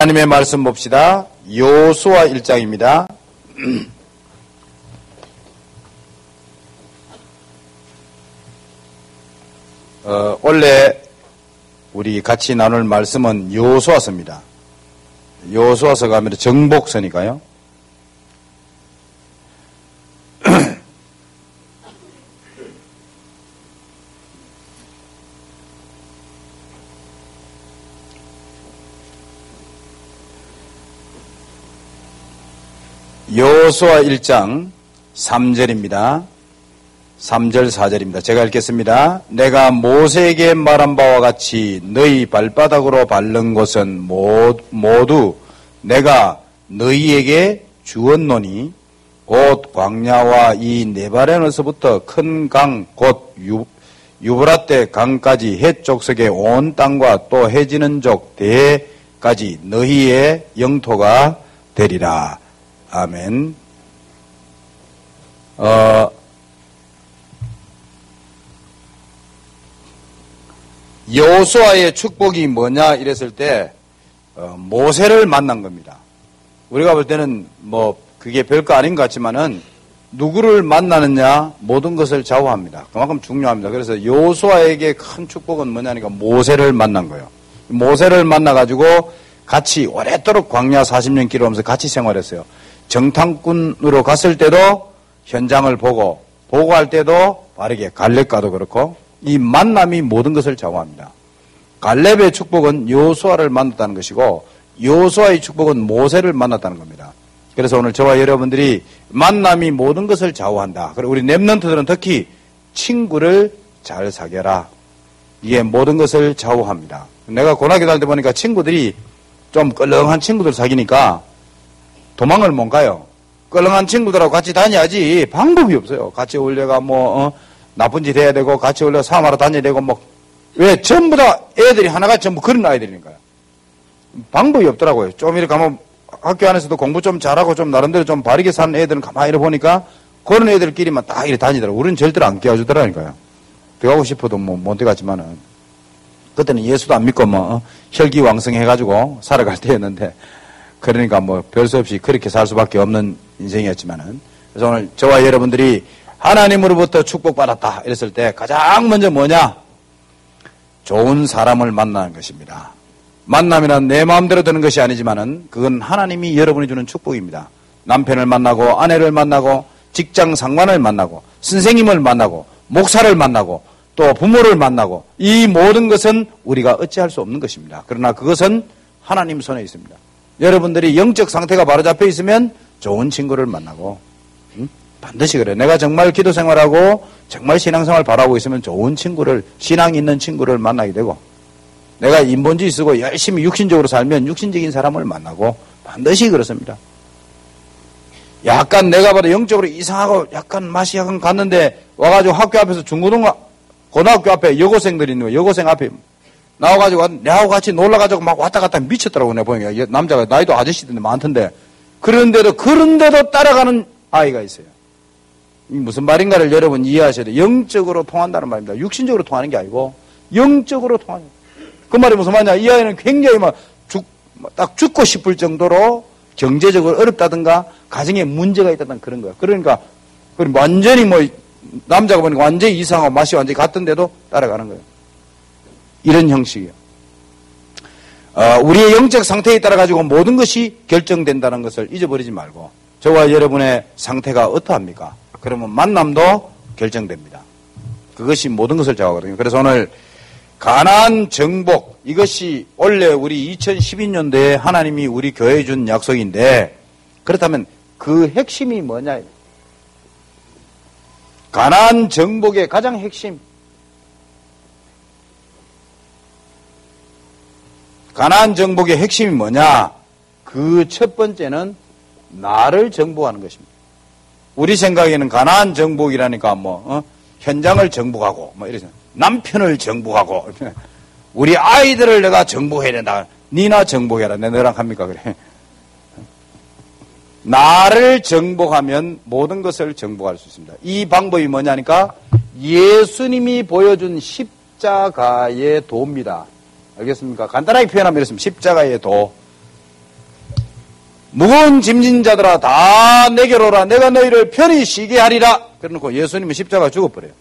하나님의 말씀 봅시다. 여호수아 1장입니다. 원래 우리 같이 나눌 말씀은 여호수아서입니다. 여호수아서가 하면 정복서니까요. 여호수아 1장 3절입니다. 3절 4절입니다. 제가 읽겠습니다. 내가 모세에게 말한 바와 같이 너희 발바닥으로 밟는 곳은 모두 내가 너희에게 주었노니 곧 광야와 이 네바레너서부터 큰 강 곧 유브라데 강까지 해족석의 온 땅과 또 해지는 족 대까지 너희의 영토가 되리라. 아멘. 여호수아의 축복이 뭐냐 이랬을 때 모세를 만난 겁니다. 우리가 볼 때는 그게 별거 아닌 것 같지만은 누구를 만나느냐 모든 것을 좌우합니다. 그만큼 중요합니다. 그래서 여호수아에게 큰 축복은 뭐냐니까 모세를 만난 거예요. 모세를 만나가지고 같이 오랫도록 광야 40년 길을 하면서 같이 생활했어요. 정탐꾼으로 갔을 때도 현장을 보고할 때도 바르게 갈렙과도 그렇고 이 만남이 모든 것을 좌우합니다. 갈렙의 축복은 여호수아를 만났다는 것이고 여호수아의 축복은 모세를 만났다는 겁니다. 그래서 오늘 저와 여러분들이 만남이 모든 것을 좌우한다. 그리고 우리 렘넌트들은 특히 친구를 잘 사귀어라. 이게 모든 것을 좌우합니다. 내가 고등학교 다닐 때 보니까 친구들이 좀 껄렁한 친구들 사귀니까 도망을 못 가요. 껄렁한 친구들하고 같이 다녀야지 방법이 없어요. 같이 올려가 나쁜 짓 해야 되고 같이 올려 사업하러 다녀야 되고 왜 전부 다 애들이 하나가 전부 그런 아이들이니까요. 방법이 없더라고요. 좀 이렇게 가면 학교 안에서도 공부 좀 잘하고 좀 나름대로 좀 바르게 사는 애들은 가만히 보니까 그런 애들끼리만 딱 이렇게 다니더라고요. 우리는 절대로 안 끼워주더라니까요. 들어가고 싶어도 못 들어갔지만은 그때는 예수도 안 믿고 혈기왕성해가지고 살아갈 때였는데 그러니까 별 수 없이 그렇게 살 수밖에 없는 인생이었지만은 그래서 오늘 저와 여러분들이 하나님으로부터 축복받았다 이랬을 때 가장 먼저 뭐냐? 좋은 사람을 만나는 것입니다. 만남이란 내 마음대로 되는 것이 아니지만은 그건 하나님이 여러분이 주는 축복입니다. 남편을 만나고 아내를 만나고 직장 상관을 만나고 선생님을 만나고 목사를 만나고 또 부모를 만나고 이 모든 것은 우리가 어찌할 수 없는 것입니다. 그러나 그것은 하나님 손에 있습니다. 여러분들이 영적 상태가 바로 잡혀 있으면 좋은 친구를 만나고 반드시 그래요. 내가 정말 기도 생활하고 정말 신앙생활 바라고 있으면 좋은 친구를 신앙 있는 친구를 만나게 되고 내가 인본주의 쓰고 열심히 육신적으로 살면 육신적인 사람을 만나고 반드시 그렇습니다. 약간 내가 봐도 영적으로 이상하고 약간 맛이 약간 갔는데 와가지고 학교 앞에서 고등학교 앞에 여고생들이 있는 거예요. 여고생 앞에 나와가지고 내하고 같이 놀러가지고 막 왔다 갔다 미쳤더라고 내가 보니까 남자가 나이도 아저씨들인데 많던데 그런데도 따라가는 아이가 있어요. 무슨 말인가를 여러분 이해하셔야 돼요. 영적으로 통한다는 말입니다. 육신적으로 통하는 게 아니고 영적으로 통하는 거예요. 그 말이 무슨 말이냐. 이 아이는 굉장히 딱 죽고 싶을 정도로 경제적으로 어렵다든가 가정에 문제가 있다든가 그런 거야. 그러니까 완전히 남자가 보니까 완전히 이상하고 맛이 완전히 같던데도 따라가는 거예요. 이런 형식이에요. 우리의 영적 상태에 따라 가지고 모든 것이 결정된다는 것을 잊어버리지 말고 저와 여러분의 상태가 어떠합니까? 그러면 만남도 결정됩니다. 그것이 모든 것을 좌우하거든요. 그래서 오늘 가나안 정복 이것이 원래 우리 2012년도에 하나님이 우리 교회에 준 약속인데 그렇다면 그 핵심이 뭐냐? 가나안 정복의 가장 핵심 가나안 정복의 핵심이 뭐냐? 그 첫 번째는 나를 정복하는 것입니다. 우리 생각에는 가나안 정복이라니까 현장을 정복하고 이래서 남편을 정복하고 우리 아이들을 내가 정복해야 된다. 니나 정복해라. 너랑 합니까? 그래. 나를 정복하면 모든 것을 정복할 수 있습니다. 이 방법이 뭐냐니까 예수님이 보여준 십자가의 도입니다. 알겠습니까? 간단하게 표현하면 이렇습니다. 십자가의 도. 무거운 짐진 자들아 다 내게로 오라. 내가 너희를 편히 쉬게 하리라. 그래놓고 예수님은 십자가 죽어버려요.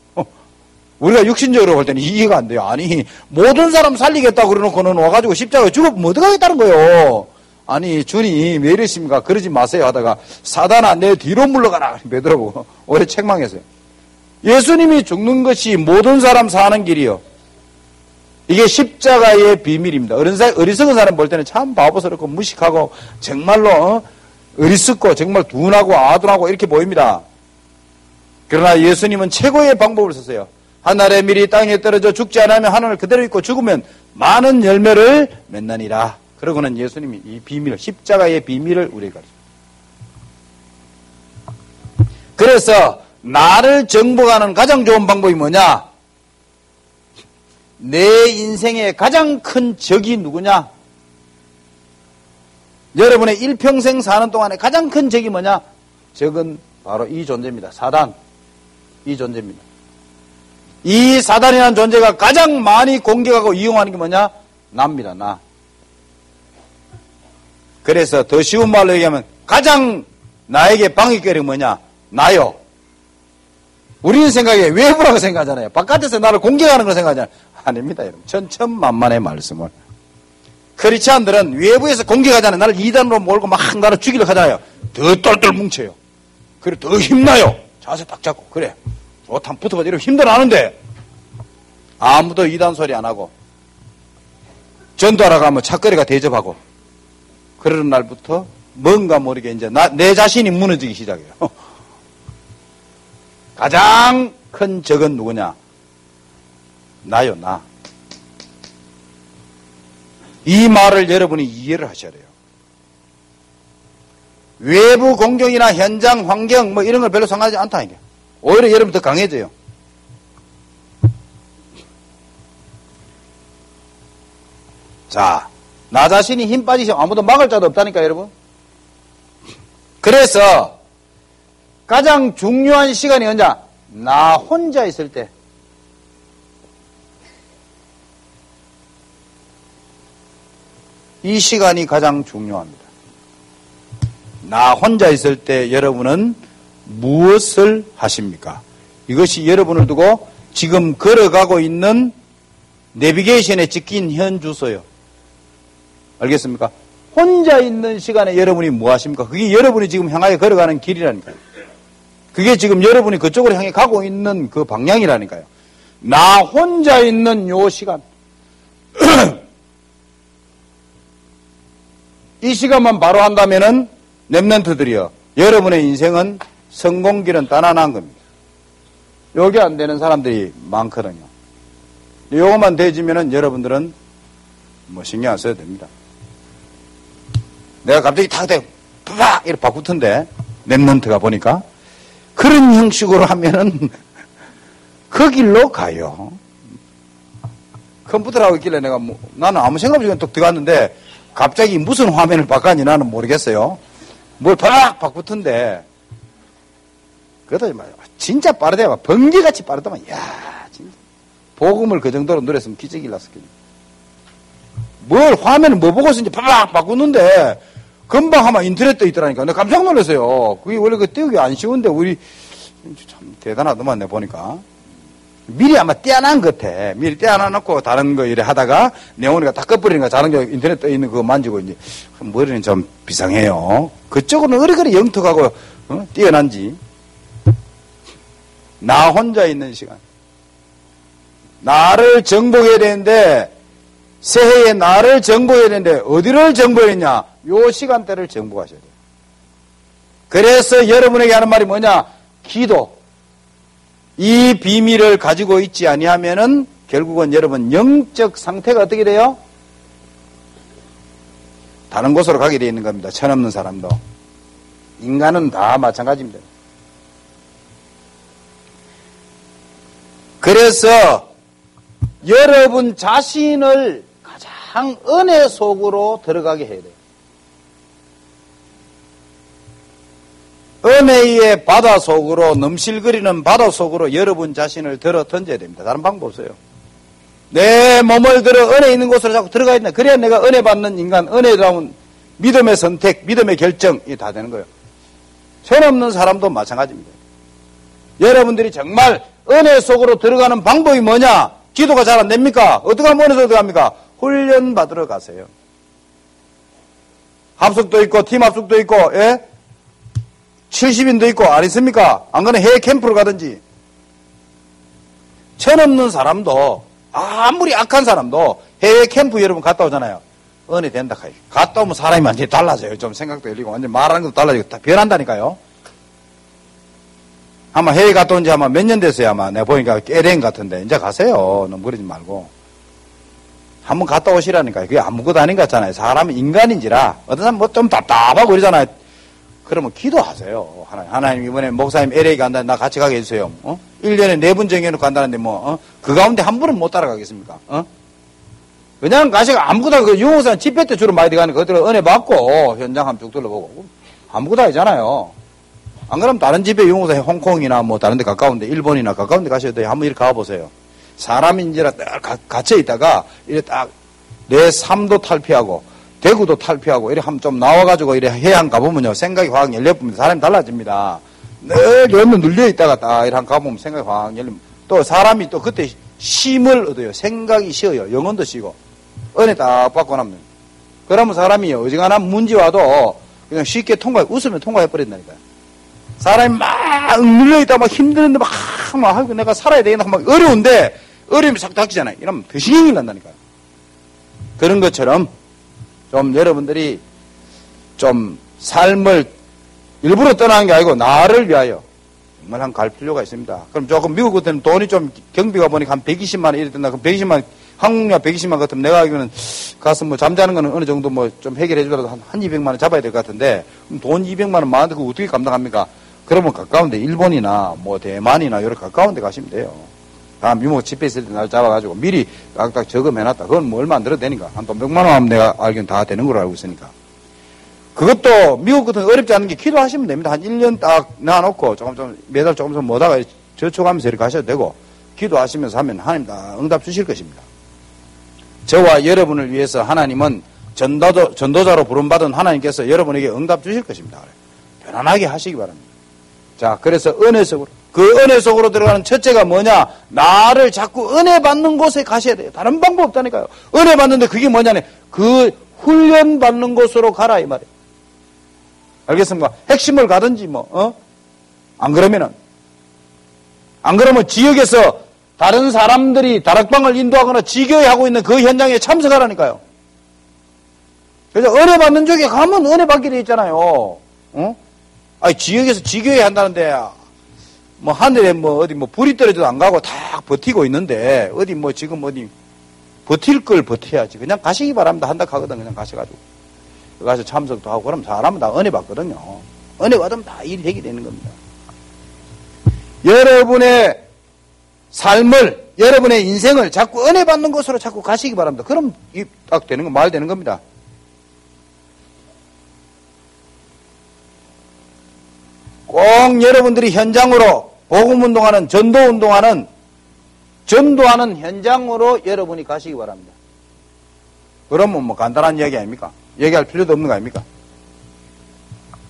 우리가 육신적으로 볼 때는 이해가 안 돼요. 아니 모든 사람 살리겠다고 그래놓고는 와가지고 십자가 죽어보면 어떡하겠다는 거예요. 아니 주님 왜 이러십니까? 그러지 마세요 하다가 사단아 내 뒤로 물러가라 베드로보고 오래 책망했어요. 예수님이 죽는 것이 모든 사람 사는 길이요. 이게 십자가의 비밀입니다. 어리석은 사람 볼 때는 참 바보스럽고 무식하고 정말로 어리석고 정말 둔하고 아둔하고 이렇게 보입니다. 그러나 예수님은 최고의 방법을 썼어요. 하늘의 밀이 땅에 떨어져 죽지 않으면 하늘을 그대로 있고 죽으면 많은 열매를 맺나니라. 그러고는 예수님이 이 비밀, 십자가의 비밀을 우리에게 가르쳐요. 그래서 나를 정복하는 가장 좋은 방법이 뭐냐? 내 인생의 가장 큰 적이 누구냐? 여러분의 일평생 사는 동안에 가장 큰 적이 뭐냐? 적은 바로 이 존재입니다. 사단. 이 존재입니다. 이 사단이라는 존재가 가장 많이 공격하고 이용하는 게 뭐냐? 나입니다. 나. 그래서 더 쉬운 말로 얘기하면 가장 나에게 방해거리가 뭐냐? 나요. 우리는 생각에 외부라고 생각하잖아요. 바깥에서 나를 공격하는 걸 생각하잖아요. 아닙니다, 여러분. 천천만만의 말씀을. 크리스찬들은 외부에서 공격하잖아요. 나를 이단으로 몰고 막 나를 죽이려고 하잖아요. 더 똘똘 뭉쳐요. 그래, 더 힘나요. 자세 딱 잡고. 그래. 좋다, 붙어가지고 이러면 힘들어하는데 아무도 이단 소리 안 하고 전도하러 가면 차거리가 대접하고 그러는 날부터 뭔가 모르게 이제 내 자신이 무너지기 시작해요. 가장 큰 적은 누구냐? 나요, 나. 이 말을 여러분이 이해를 하셔야 돼요. 외부 공격이나 현장, 환경 뭐 이런 걸 별로 상하지 않다 이게. 오히려 여러분 더 강해져요. 자, 나 자신이 힘 빠지시면 아무도 막을 자도 없다니까 여러분. 그래서 가장 중요한 시간이 언제냐? 나 혼자 있을 때. 이 시간이 가장 중요합니다. 나 혼자 있을 때 여러분은 무엇을 하십니까? 이것이 여러분을 두고 지금 걸어가고 있는 내비게이션에 찍힌 현 주소요. 알겠습니까? 혼자 있는 시간에 여러분이 뭐 하십니까? 그게 여러분이 지금 향하여 걸어가는 길이라니까요. 그게 지금 여러분이 그쪽으로 향해 가고 있는 그 방향이라니까요. 나 혼자 있는 요 시간. 이 시간만 바로 한다면은 랩런트들이요. 여러분의 인생은 성공길은 따난한 겁니다. 요게 안 되는 사람들이 많거든요. 요것만 되지면은 여러분들은 뭐 신경 안 써도 됩니다. 내가 갑자기 탁 대고 팍 이렇게 바꾸던데 랩런트가 보니까 그런 형식으로 하면은 그 길로 가요. 컴퓨터를 하고 있길래 내가 나는 아무 생각 없이 그냥 뚝 들어갔는데 갑자기 무슨 화면을 바꿨는지 나는 모르겠어요. 뭘 팍 바꾸던데 그래도 진짜 빠르대. 번개같이 빠르더만. 야, 진짜 복음을 그 정도로 누렸으면 기적이 났었겠네. 뭘 화면을 뭐 보고 있는지 팍 바꾸는데 금방 하면 인터넷 떠 있더라니까. 내가 깜짝 놀랐어요. 그게 원래 그 띄우기 안 쉬운데 우리 참 대단하더만 내가 보니까. 미리 아마 떼어난 것 같아. 미리 떼어놔놓고 다른 거 이래 하다가 내오니까 다 꺼버리니까 다른 게 인터넷 떠 있는 그거 만지고 이제 머리는 좀 비상해요. 그쪽은 어리거리 영특하고 떼어난지. 나 혼자 있는 시간. 나를 정복해야 되는데 새해에 나를 정복해야 되는데 어디를 정복했냐? 요 시간대를 정복하셔야 돼요. 그래서 여러분에게 하는 말이 뭐냐? 기도. 이 비밀을 가지고 있지 아니하면은 결국은 여러분 영적 상태가 어떻게 돼요? 다른 곳으로 가게 되어 있는 겁니다. 천없는 사람도. 인간은 다 마찬가지입니다. 그래서 여러분 자신을 가장 은혜 속으로 들어가게 해야 돼요. 은혜의 바다 속으로, 넘실거리는 바다 속으로 여러분 자신을 들어 던져야 됩니다. 다른 방법 없어요. 내 몸을 들어 은혜 있는 곳으로 자꾸 들어가야 된다. 그래야 내가 은혜 받는 인간, 은혜다운 믿음의 선택, 믿음의 결정이 다 되는 거예요. 천 없는 사람도 마찬가지입니다. 여러분들이 정말 은혜 속으로 들어가는 방법이 뭐냐? 기도가 잘 안 됩니까? 어떻게 하면 은혜 속으로 들어갑니까? 훈련 받으러 가세요. 합숙도 있고, 팀 합숙도 있고, 예? 70인도 있고, 안 있습니까? 안 그러면 해외 캠프를 가든지. 천 없는 사람도, 아무리 악한 사람도 해외 캠프 여러분 갔다 오잖아요. 은혜 된다. 갔다 오면 사람이 완전히 달라져요. 좀 생각도 열리고, 완전 말하는 것도 달라지고, 다 변한다니까요. 아마 해외 갔다 온 지 아마 몇 년 됐어요. 아마 내가 보니까 깨랭 같은데. 이제 가세요. 너무 그러지 말고. 한번 갔다 오시라니까요. 그게 아무것도 아닌 것 같잖아요. 사람은 인간인지라. 어떤 사람 뭐 좀 답답하고 그러잖아요. 그러면 기도하세요. 하나님 이번에 목사님 LA 간다. 나 같이 가게 해주세요. 1년에 4분 정해놓고 간다는데 그 가운데 한 분은 못 따라가겠습니까? 그냥 가시가 아무것도 그 유흥사 집회 때 주로 많이 가는 거들 은혜 받고 현장 한번 쭉 둘러보고 아무것도 아니잖아요. 안 그러면 다른 집회 유흥사 홍콩이나 뭐 다른 데 가까운데 일본이나 가까운 데 가셔도 돼요. 한번 이렇게 가보세요. 사람인지라 딱 갇혀 있다가 이렇게 딱 내 삶도 탈피하고 대구도 탈피하고 이렇게 한번 좀 나와가지고 이렇게 해양 가보면요. 생각이 확 열려보면 사람이 달라집니다. 늘 열면 눌려 있다가 딱 이렇게 가보면 생각이 확 열리면 또 사람이 또 그때 쉼을 얻어요. 생각이 쉬어요. 영혼도 쉬고. 은혜 딱 받고 나면. 그러면 사람이 어지간한 문제 와도 그냥 쉽게 웃으면 통과해버린다니까요. 사람이 막 눌려있다 막 힘드는데 막 아이고 내가 살아야 되겠나 막 어려운데 어려움이 싹 닥치잖아요. 이러면 더 신경이 난다니까요. 그런 것처럼 좀 여러분들이 좀 삶을 일부러 떠나는 게 아니고 나를 위하여 정말 한 갈 필요가 있습니다. 그럼 조금 미국 같은 돈이 좀 경비가 보니까 한 120만 원 이래 된다. 그럼 120만 원 한국약 120만 원 같으면 내가 알기로는 가서 뭐 잠자는 거는 어느 정도 뭐 좀 해결해 주더라도 한 200만 원 잡아야 될 것 같은데 그럼 돈 200만 원 많은데 그거 어떻게 감당합니까? 그러면 가까운데 일본이나 뭐 대만이나 이렇게 가까운데 가시면 돼요. 다음 유목 집회 있을 때 날 잡아가지고 미리 딱딱 적금해놨다. 그건 뭐 얼마 안 들어도 되니까. 한 돈 100만 원 하면 내가 알기로는 다 되는 걸로 알고 있으니까. 그것도 미국 같은 어렵지 않은 게 기도하시면 됩니다. 한 1년 딱 놔놓고 매달 조금씩 뭐다가 저축하면서 이렇게 하셔도 되고 기도하시면서 하면 하나님 다 응답 주실 것입니다. 저와 여러분을 위해서 하나님은 전도자로 부름받은 하나님께서 여러분에게 응답 주실 것입니다. 편안하게 하시기 바랍니다. 자, 그래서 은혜 속으로. 그 은혜 속으로 들어가는 첫째가 뭐냐? 나를 자꾸 은혜 받는 곳에 가셔야 돼요. 다른 방법 없다니까요. 은혜 받는데 그게 뭐냐네. 그 훈련 받는 곳으로 가라 이 말이에요. 알겠습니까? 핵심을 가든지 안 그러면 지역에서 다른 사람들이 다락방을 인도하거나 지교회 하고 있는 그 현장에 참석하라니까요. 그래서 은혜 받는 쪽에 가면 은혜 받게 돼 있잖아요. 아니 지역에서 지교회 한다는데 뭐 하늘에 어디 불이 떨어져도 안 가고 다 버티고 있는데 어디 지금 버틸 걸 버텨야지. 그냥 가시기 바랍니다. 한다 하거든. 그냥 가셔가지고 가서 참석도 하고 그러면 사람은 다 은혜 받거든요. 은혜 받으면 다 일이 되게 되는 겁니다. 여러분의 삶을 여러분의 인생을 자꾸 은혜 받는 곳으로 자꾸 가시기 바랍니다. 그럼 딱 되는 거 말 되는 겁니다. 꼭 여러분들이 현장으로 복음운동하는 전도하는 현장으로 여러분이 가시기 바랍니다. 그러면 간단한 이야기 아닙니까? 얘기할 필요도 없는 거 아닙니까?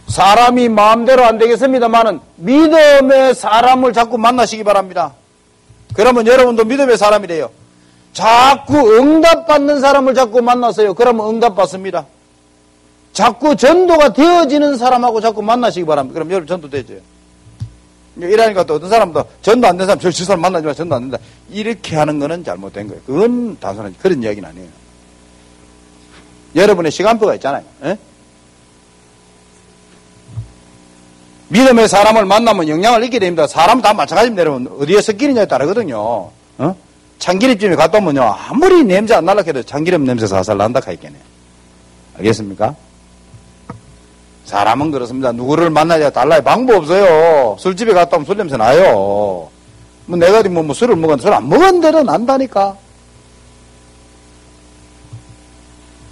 사람이 마음대로 안 되겠습니다만은 믿음의 사람을 자꾸 만나시기 바랍니다. 그러면 여러분도 믿음의 사람이 돼요. 자꾸 응답받는 사람을 자꾸 만나세요. 그러면 응답받습니다. 자꾸 전도가 되어지는 사람하고 자꾸 만나시기 바랍니다. 그럼 여러분 전도 되죠. 이러니까 또 어떤 사람도 전도 안 된 사람, 저 사람 만나지 마, 전도 안 된다. 이렇게 하는 거는 잘못된 거예요. 그건 단순한 그런 이야기는 아니에요. 여러분의 시간표가 있잖아요. 에? 믿음의 사람을 만나면 영향을 잊게 됩니다. 사람은 다 마찬가지입니다. 여러분. 어디에 섞이느냐에 따르거든요. 참기름집에 갔다 오면요. 아무리 냄새 안 날라 해도 참기름 냄새 살살 난다 하겠네. 알겠습니까? 사람은 그렇습니다. 누구를 만나야 달라요. 방법 없어요. 술집에 갔다 오면 술 냄새 나요. 내가 어디 술을 먹었는데 술 안 먹은 대로 난다니까.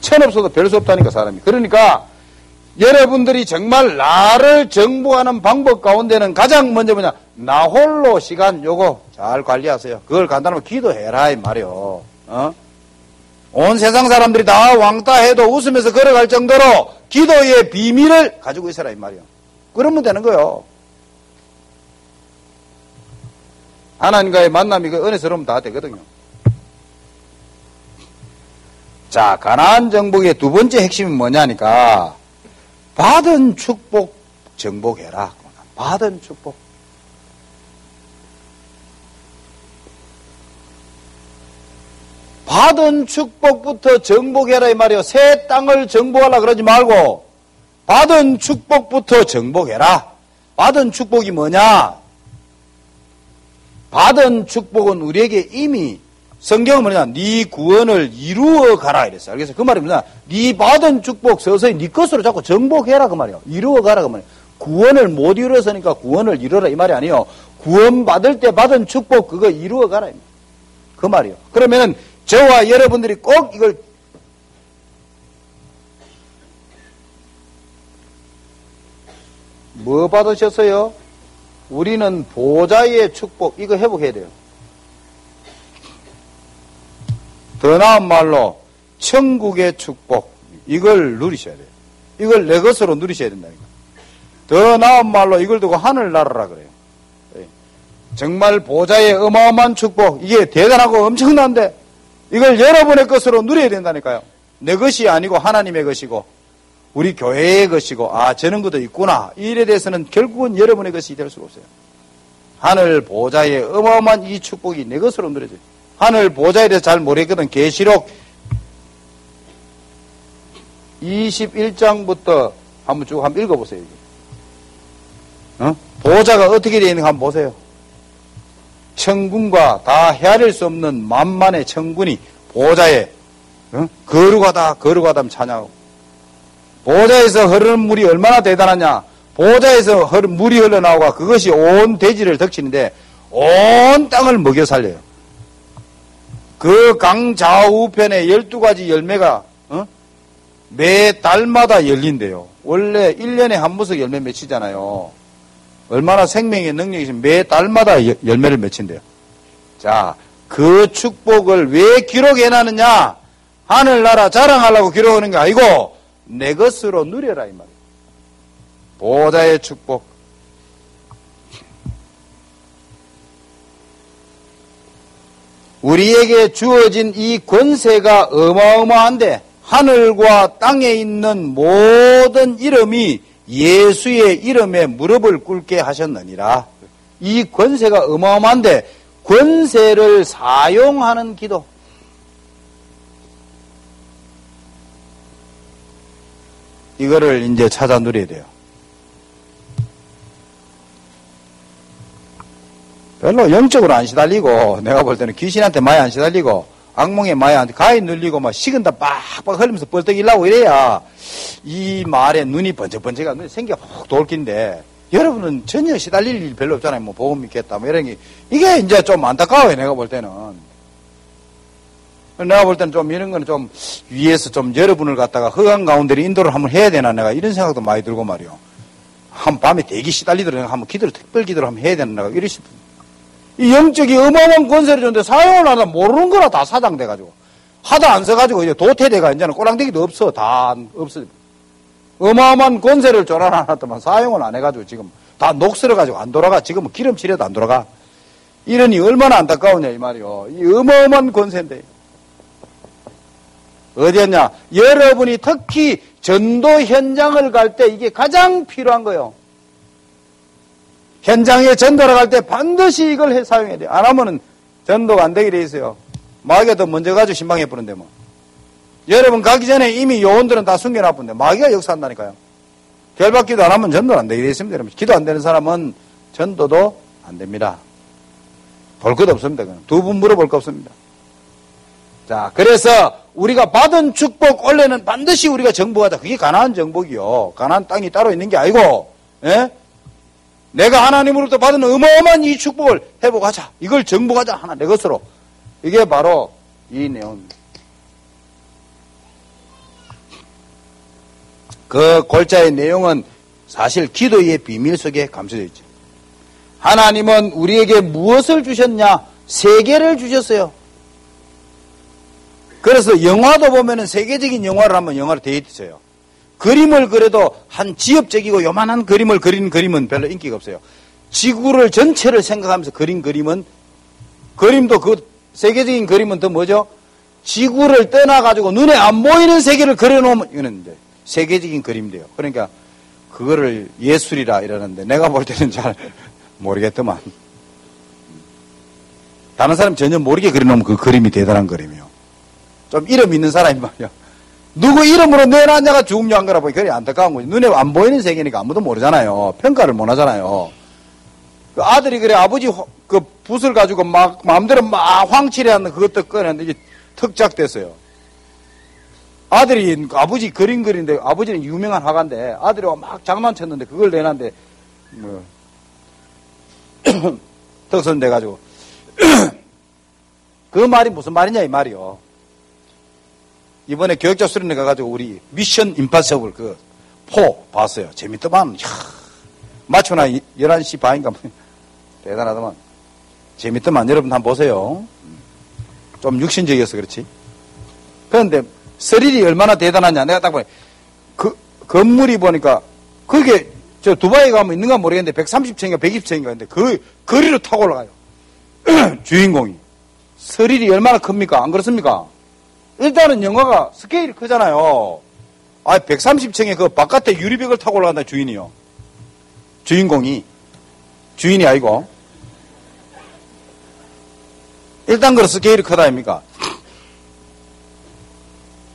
천 없어도 별 수 없다니까, 사람이. 그러니까, 여러분들이 정말 나를 정복하는 방법 가운데는 가장 먼저 나 홀로 시간 요거 잘 관리하세요. 그걸 간단하면 기도해라, 이 말이요. 온 세상 사람들이 다 왕따 해도 웃으면서 걸어갈 정도로 기도의 비밀을 가지고 있어라 이 말이요. 그러면 되는 거요. 하나님과의 만남이 그 은혜스러우면 다 되거든요. 자, 가나안 정복의 두 번째 핵심이 뭐냐니까 받은 축복 정복해라. 받은 축복. 받은 축복부터 정복해라 이 말이요. 새 땅을 정복하라 그러지 말고 받은 축복부터 정복해라. 받은 축복이 뭐냐? 받은 축복은 우리에게 이미 성경은 뭐냐? 네 구원을 이루어 가라 이랬어요. 알겠어요? 그 말이 뭐냐? 네 받은 축복 서서히 네 것으로 자꾸 정복해라 그 말이에요. 이루어 가라 그 말이에요. 구원을 못 이루었으니까 구원을 이루어라 이 말이 아니에요. 구원 받을 때 받은 축복 그거 이루어 가라 그 말이에요. 그러면은 저와 여러분들이 꼭 이걸 뭐 받으셨어요? 우리는 보좌의 축복 이거 회복해야 돼요. 더 나은 말로 천국의 축복 이걸 누리셔야 돼요. 이걸 내 것으로 누리셔야 된다니까. 더 나은 말로 이걸 두고 하늘나라라 그래요. 정말 보좌의 어마어마한 축복 이게 대단하고 엄청난데 이걸 여러분의 것으로 누려야 된다니까요. 내 것이 아니고 하나님의 것이고 우리 교회의 것이고 아 저런 것도 있구나. 이 일에 대해서는 결국은 여러분의 것이 될 수가 없어요. 하늘 보좌의 어마어마한 이 축복이 내 것으로 누려져요. 하늘 보좌에 대해서 잘 모르겠거든. 계시록 21장부터 한번 쭉 한번 읽어보세요. 보좌가 어떻게 되어 있는가 한번 보세요. 천군과 다 헤아릴 수 없는 만만의 천군이 보좌에 거룩하다 거룩하다 찬양하고 보좌에서 흐르는 물이 얼마나 대단하냐. 보좌에서 물이 흘러나오고 그것이 온 대지를 덮치는데 온 땅을 먹여 살려요. 그 강 좌우편에 12가지 열매가 매 달마다 열린대요. 원래 1년에 한 번씩 열매 맺히잖아요. 얼마나 생명의 능력이 있으면 매 달마다 열매를 맺힌대요. 자, 그 축복을 왜 기록해놨느냐? 하늘나라 자랑하려고 기록하는 게 아니고 내 것으로 누려라 이 말이에요. 보좌의 축복. 우리에게 주어진 이 권세가 어마어마한데 하늘과 땅에 있는 모든 이름이 예수의 이름에 무릎을 꿇게 하셨느니라. 이 권세가 어마어마한데 권세를 사용하는 기도. 이거를 이제 찾아 누려야 돼요. 별로 영적으로 안 시달리고 내가 볼 때는 귀신한테 많이 안 시달리고 악몽에 많이 안 가위 눌리고 막 식은다 빡빡 흘리면서 뻘떡 일라고 이래야 이 말에 눈이 번쩍번쩍하고 눈이 생기가 푹 돌긴데 여러분은 전혀 시달릴 일 별로 없잖아요. 뭐 복음 믿겠다 뭐 이런 게 이게 이제 좀 안타까워요. 내가 볼 때는 좀 이런 거는 좀 위에서 좀 여러분을 갖다가 허강 가운데로 인도를 한번 해야 되나 내가 이런 생각도 많이 들고 말이요. 한 밤에 대기 시달리더라도 한번 기도를 특별 기도를 한번 해야 되나 내가 이런 싶어요. 이 영적이 어마어마한 권세를 줬는데 사용을 하다 모르는 거라 다 사장돼가지고 하다 안 써가지고 이제 도태돼가 이제는 꼬랑대기도 없어. 다 없어. 어마어마한 권세를 줘놔놨더만 사용을 안 해가지고 지금 다 녹슬어가지고 안 돌아가. 지금은 기름칠해도 안 돌아가. 이러니 얼마나 안타까우냐 이 말이요. 이 어마어마한 권세인데 어디였냐? 여러분이 특히 전도 현장을 갈 때 이게 가장 필요한 거예요. 현장에 전도를 갈 때 반드시 이걸 사용해야 돼요. 안 하면은 전도가 안 되게 돼 있어요. 마귀가 더 먼저 가지고 신방해 버는데 뭐. 여러분 가기 전에 이미 요원들은 다 숨겨놨는데 마귀가 역사한다니까요. 결박기도 안 하면 전도는 안 되게 돼 있습니다. 여러분. 기도 안 되는 사람은 전도도 안 됩니다. 볼 것도 없습니다. 두 분 물어볼 거 없습니다. 자, 그래서 우리가 받은 축복 원래는 반드시 우리가 정복하자. 그게 가나안 정복이요. 가나안 땅이 따로 있는 게 아니고, 예? 내가 하나님으로부터 받은 어마어마한 이 축복을 회복하자. 이걸 정복하자. 하나 내 것으로. 이게 바로 이 내용입니다. 그 골자의 내용은 사실 기도의 비밀 속에 감춰져 있죠. 하나님은 우리에게 무엇을 주셨냐? 세계를 주셨어요. 그래서 영화도 보면은 세계적인 영화를 하면 영화를 데이트해요. 그림을 그려도 한 지엽적이고 요만한 그림을 그리는 그림은 별로 인기가 없어요. 지구를 전체를 생각하면서 그린 그림은, 그림도 그 세계적인 그림은 더 뭐죠? 지구를 떠나가지고 눈에 안 보이는 세계를 그려놓으면 이거는 이제 세계적인 그림이에요. 그러니까 그거를 예술이라 이러는데 내가 볼 때는 잘 모르겠더만. 다른 사람 전혀 모르게 그려놓으면 그 그림이 대단한 그림이요. 좀 이름 있는 사람이 말이야. 누구 이름으로 내놨냐가 중요한 거라 보니 그게 안타까운 거지. 눈에 안 보이는 세계니까 아무도 모르잖아요. 평가를 못 하잖아요. 그 아들이 그래 아버지 그 붓을 가지고 막 마음대로 막 황칠해하는 그것도 꺼냈는데 이게 턱작됐어요. 아들이 아버지 그림 그리는데 아버지는 유명한 화가인데 아들이 막 장난쳤는데 그걸 내놨는데 뭐 턱선 돼가지고 그 말이 무슨 말이냐 이 말이요. 이번에 교육자 수련회 가가지고 우리 미션 임파서블 그 포 봤어요. 재밌더만. 이야, 맞추나 11시 반인가 대단하더만. 재밌더만. 여러분 한번 보세요. 좀 육신적이어서 그렇지. 그런데 스릴이 얼마나 대단하냐. 내가 딱 보니 그 건물이 보니까 그게 저 두바이 가면 있는가 모르겠는데 130층인가 120층인가 근데 그 거리로 타고 올라가요. 주인공이. 스릴이 얼마나 큽니까? 안 그렇습니까? 일단은 영화가 스케일이 크잖아요. 130층에 그 바깥에 유리벽을 타고 올라간다, 주인이요. 주인공이. 주인이 아니고. 일단 그 스케일이 크다, 아닙니까?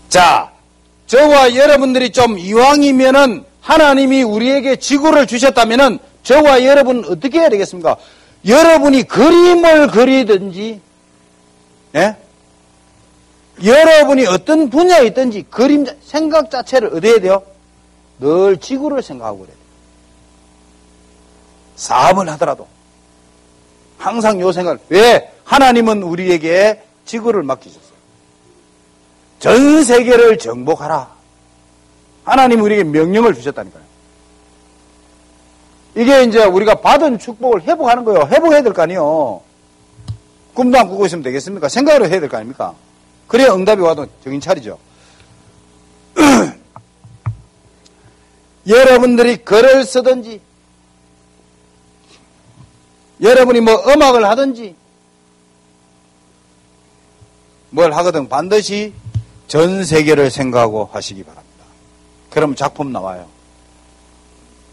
자, 저와 여러분들이 좀 이왕이면은 하나님이 우리에게 지구를 주셨다면은 저와 여러분은 어떻게 해야 되겠습니까? 여러분이 그림을 그리든지, 예? 여러분이 어떤 분야에 있든지 그림, 생각 자체를 어디 해야 돼요? 늘 지구를 생각하고 그래야 돼요. 사업을 하더라도 항상 요 생각을. 왜? 하나님은 우리에게 지구를 맡기셨어요. 전 세계를 정복하라. 하나님 우리에게 명령을 주셨다니까요. 이게 이제 우리가 받은 축복을 회복하는 거예요. 회복해야 될 거 아니에요. 꿈도 안 꾸고 있으면 되겠습니까? 생각을 해야 될 거 아닙니까? 그래야 응답이 와도 정신 차리죠. 여러분들이 글을 쓰든지, 여러분이 뭐 음악을 하든지, 뭘 하거든 반드시 전 세계를 생각하고 하시기 바랍니다. 그럼 작품 나와요.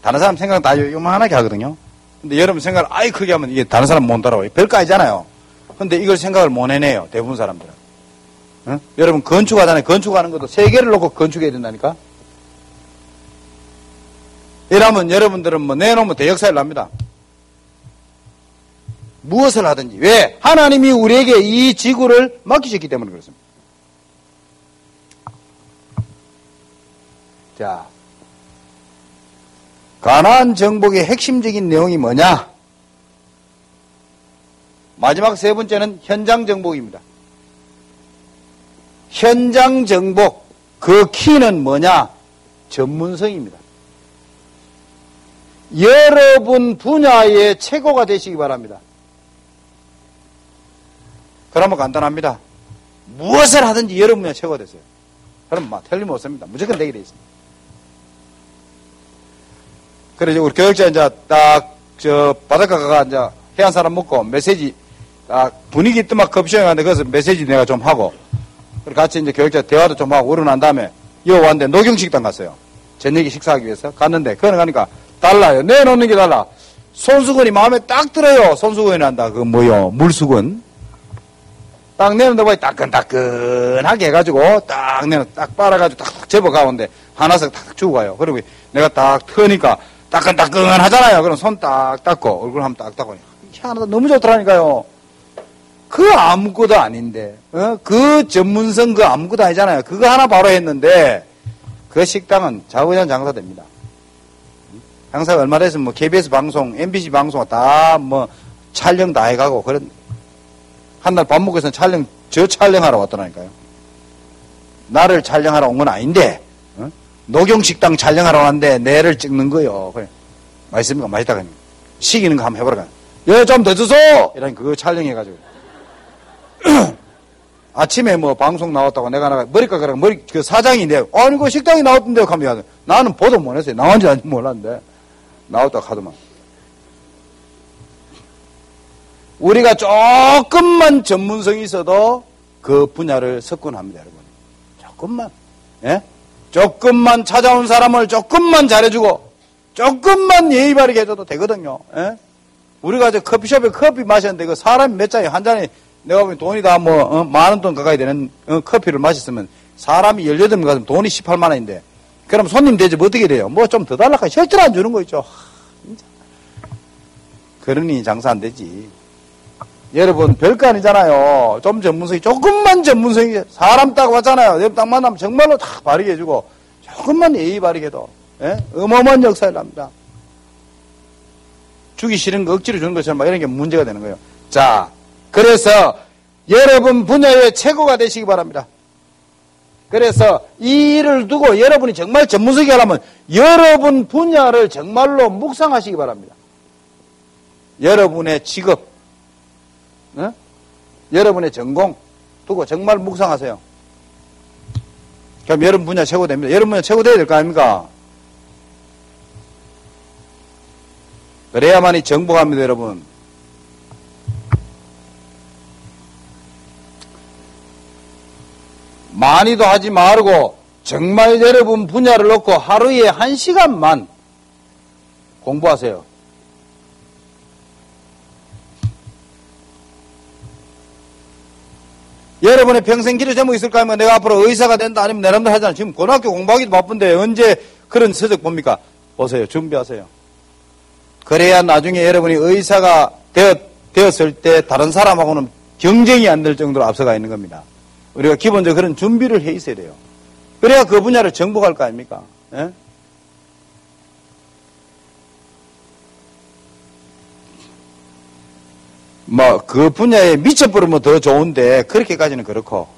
다른 사람 생각 다 요만하게 하거든요. 근데 여러분 생각을 아예 크게 하면 이게 다른 사람 못 따라와요. 별거 아니잖아요. 근데 이걸 생각을 못 해내요. 대부분 사람들은. 응? 여러분 건축하잖아요. 건축하는 것도 세계를 놓고 건축해야 된다니까. 이러면 여러분들은 뭐 내놓으면 대역사를 납니다. 무엇을 하든지. 왜? 하나님이 우리에게 이 지구를 맡기셨기 때문에 그렇습니다. 자, 가나안 정복의 핵심적인 내용이 뭐냐? 마지막 세 번째는 현장 정복입니다. 현장 정복, 그 키는 뭐냐? 전문성입니다. 여러분 분야의 최고가 되시기 바랍니다. 그러면 간단합니다. 무엇을 하든지 여러분 분야 최고가 되세요. 그럼 막 틀림없습니다. 무조건 되게 돼 있습니다. 그래서 우리 교육자 이제 딱 저 바닷가 가가 이제 해안 사람 먹고 메시지 딱 분위기 있더만 컵시에 가는데 거기서 메시지 내가 좀 하고 같이 이제 교육자 대화도 좀 하고 그러고 난 다음에 여기 왔는데 녹용식당 갔어요. 저녁에 식사하기 위해서 갔는데 그거 가니까 달라요. 내놓는 게 달라. 손수건이 마음에 딱 들어요. 손수건이 한다. 그 뭐요? 물수건. 딱 내놓는데 보니 따끈따끈하게 해가지고 딱 내놓 딱 빨아가지고 딱 접어 가운데 하나씩 딱 주고 가요. 그리고 내가 딱 트니까 따끈따끈하잖아요. 그럼 손 딱 닦고 얼굴 한번 딱 닦고 희한하다. 너무 좋더라니까요. 그 아무것도 아닌데 그 전문성 그 아무것도 아니잖아요. 그거 하나 바로 했는데 그 식당은 자우전 됩니다. 장사가 얼마 됐으면 뭐 KBS 방송, MBC 방송 다 뭐 촬영 다 해가고 그런 한 날 밥 먹고 있으면 저 촬영하러 왔더라니까요. 나를 촬영하러 온 건 아닌데 녹용식당 촬영하러 왔는데 내를 찍는 거요. 그래. 맛있습니까? 맛있다. 그냥. 시키는 거 한번 해보라. 여 좀 더 주소! 이러니 그거 촬영해가지고. 아침에 뭐 방송 나왔다고 내가 머리카락 그 사장이 아니 그 식당이 나왔던데요 하면 나는 보도 못 했어요. 나온지 아닌지 몰랐는데 나왔다고 하더만. 우리가 조금만 전문성이 있어도 그 분야를 석권합니다, 여러분. 조금만, 예? 조금만 찾아온 사람을 조금만 잘해주고, 조금만 예의 바르게 해줘도 되거든요, 예? 우리가 저 커피숍에 커피 마셨는데, 그 사람이 몇 잔에 한 잔에 내가 보면 돈이 다 뭐, 10,000원 가까이 되는 커피를 마셨으면 사람이 18명 가면 돈이 18만 원인데, 그럼 손님 대접 어떻게 돼요? 뭐 좀 더 달라고 실제로 안 주는 거 있죠. 진짜. 그러니 장사 안 되지. 여러분 별거 아니잖아요. 좀 전문성이 조금만 전문성이 사람 딱 왔잖아요. 딱 만나면 정말로 다 바르게 해주고 조금만 예의 바르게 해도 어마어마한 역사를 합니다. 주기 싫은 거 억지로 주는 것처럼 막 이런 게 문제가 되는 거예요. 자, 그래서 여러분 분야의 최고가 되시기 바랍니다. 그래서 이 일을 두고 여러분이 정말 전문성이 하려면 여러분 분야를 정말로 묵상하시기 바랍니다. 여러분의 직업, 여러분의 전공 두고 정말 묵상하세요. 그럼 여러분 분야 최고 됩니다. 여러분 분야 최고 돼야 될 거 아닙니까? 그래야만이 정복합니다, 여러분. 많이도 하지 말고 정말 여러분 분야를 놓고 하루에 1시간만 공부하세요. 여러분의 평생 기도 제목이 있을까 하면 내가 앞으로 의사가 된다 아니면 내람들 하잖아요. 지금 고등학교 공부하기도 바쁜데 언제 그런 서적 봅니까? 보세요. 준비하세요. 그래야 나중에 여러분이 의사가 되었을 때 다른 사람하고는 경쟁이 안 될 정도로 앞서가 있는 겁니다. 우리가 기본적으로 그런 준비를 해 있어야 돼요. 그래야 그 분야를 정복할 거 아닙니까? 예? 뭐, 그 분야에 미쳐버리면 더 좋은데, 그렇게까지는 그렇고.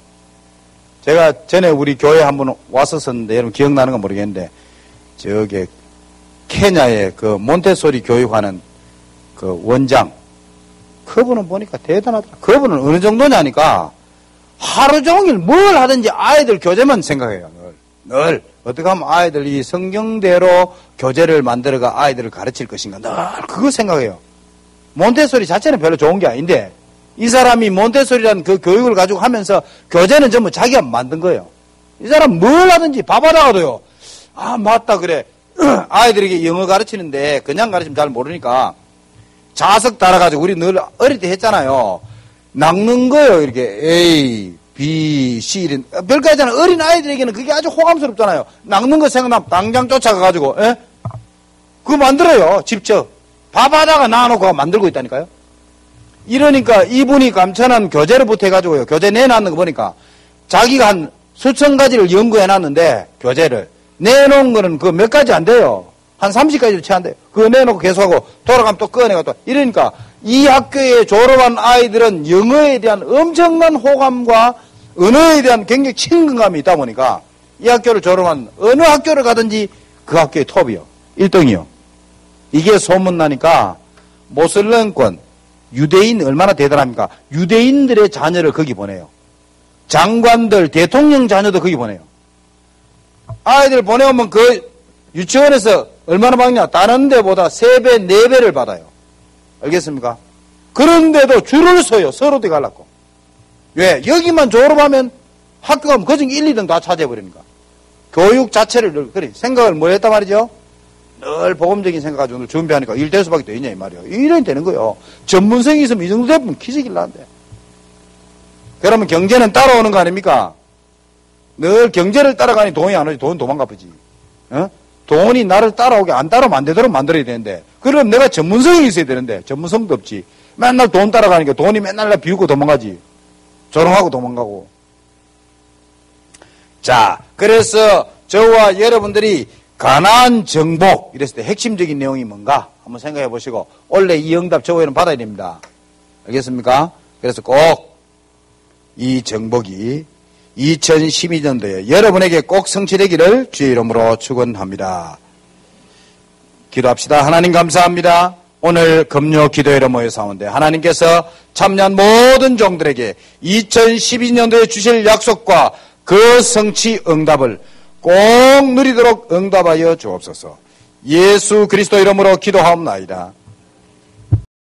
제가 전에 우리 교회 한번 왔었었는데, 여러분 기억나는 건 모르겠는데, 저기, 케냐의 그 몬테소리 교육하는 그 원장, 그분은 보니까 대단하더라. 그분은 어느 정도냐니까, 하루 종일 뭘 하든지 아이들 교재만 생각해요, 늘. 어떻게 하면 아이들이 성경대로 교재를 만들어가 아이들을 가르칠 것인가, 늘 그거 생각해요. 몬테소리 자체는 별로 좋은 게 아닌데 이 사람이 몬테소리라는 그 교육을 가지고 하면서 교재는 전부 자기가 만든 거예요. 이 사람 뭘 하든지 밥 하다가도요. 아 맞다 그래. 아이들에게 영어 가르치는데 그냥 가르치면 잘 모르니까 자석 달아가지고 우리 늘 어릴 때 했잖아요. 낚는 거예요. 이렇게 A, B, C 이런 별거 있잖아요. 어린 아이들에게는 그게 아주 호감스럽잖아요. 낚는 거 생각나면 당장 쫓아가가지고 그거 만들어요. 직접. 밥하다가 놔놓고 만들고 있다니까요. 이러니까 이분이 감천한 교재를 부터해가지고요. 교재 내놨는 거 보니까 자기가 한 수천 가지를 연구해놨는데 교재를 내놓은 거는 그 몇 가지 안 돼요. 한 30가지도 채 안 돼요. 그거 내놓고 계속하고 돌아가면 또 꺼내가 또 이러니까 이 학교에 졸업한 아이들은 영어에 대한 엄청난 호감과 언어에 대한 굉장히 친근감이 있다 보니까 이 학교를 졸업한 어느 학교를 가든지 그 학교의 톱이요. 1등이요. 이게 소문나니까 모슬렘권, 유대인 얼마나 대단합니까? 유대인들의 자녀를 거기 보내요. 장관들, 대통령 자녀도 거기 보내요. 아이들 보내오면 그 유치원에서 얼마나 받냐? 다른 데보다 3배, 4배를 받아요. 알겠습니까? 그런데도 줄을 서요. 서로도 가려고. 왜? 여기만 졸업하면 학교 가면 그중 1, 2등 다 차지해버리니까. 교육 자체를 그래 생각을 뭐 했단 말이죠? 늘 복음적인 생각 가지고 오늘 준비하니까 일 될 수밖에 없냐 이 말이에요. 이래야 되는 거예요. 전문성이 있으면 이 정도 되면 기적일 나는데. 그러면 경제는 따라오는 거 아닙니까? 늘 경제를 따라가니 돈이 안 오지. 돈 도망가 버지. 돈이 나를 따라오게 안 따라오면 안 되도록 만들어야 되는데 그럼 내가 전문성이 있어야 되는데 전문성도 없지. 맨날 돈 따라가니까 돈이 맨날 나 비우고 도망가지. 조롱하고 도망가고. 자, 그래서 저와 여러분들이 가나안 정복 이랬을 때 핵심적인 내용이 뭔가 한번 생각해 보시고 원래 이 응답 저에는 받아야 됩니다. 알겠습니까? 그래서 꼭 이 정복이 2012년도에 여러분에게 꼭 성취되기를 주의 이름으로 축원합니다. 기도합시다. 하나님 감사합니다. 오늘 금요 기도회로 모여 사온데 하나님께서 참여한 모든 종들에게 2012년도에 주실 약속과 그 성취 응답을 꼭 누리도록 응답하여 주옵소서. 예수 그리스도 이름으로 기도하옵나이다.